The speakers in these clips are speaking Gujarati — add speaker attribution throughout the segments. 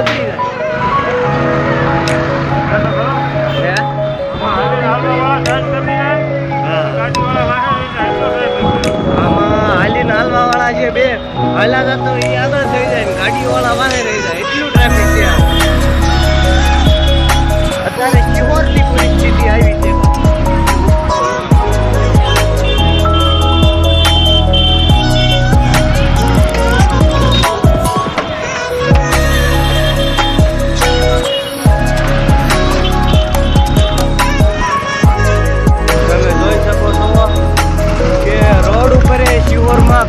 Speaker 1: ઓગળી જાય આમાં હાલીને હાલવા વાળા છે બે હાલા જતો એ આગળ થઈ જાય ને ગાડી વાળા વાહે રહી જાય એટલું ટ્રાફિક છે અત્યારે શિહોરની પરિસ્થિતિ આવી છે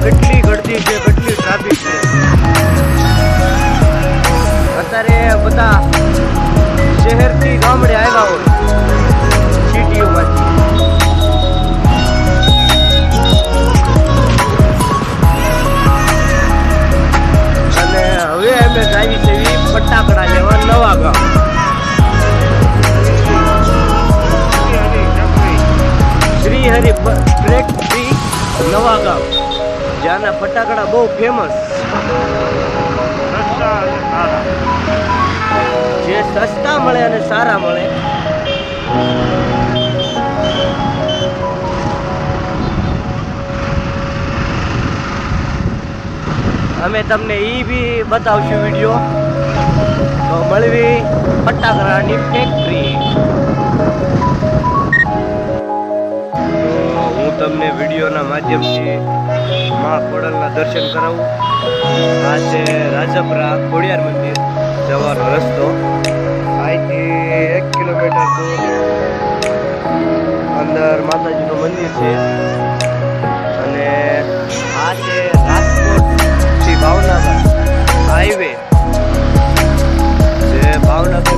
Speaker 1: કેટલી ગળદી છે કેટલી ટ્રાફિક છે અત્યારે બધા શહેરથી ગામડે આવ્યા હોય સિટીઓમાંથી અને હવે અમે આવી છે ફટાકડા લેવા નવા ગામ શ્રી હરિ ફેક્ટરી નવા ગામ જ્યાંના ફટાકડા બહુ ફેમસ જે સસ્તા મળે અને સારા મળે અમે તમને એ બી બતાવશું વિડીયો તો મળવી ફટાકડાની ફેક્ટરી હું તમને વિડીયોના માધ્યમથી માં ખોડલના દર્શન કરાવું આ છે રાજપરા ખોડિયાર મંદિર જવાનો રસ્તો અહીંથી 1 કિલોમીટર દૂર અંદર માતાજીનું મંદિર છે અને આ છે રાજકોટથી ભાવનગર હાઈવે જે ભાવનગર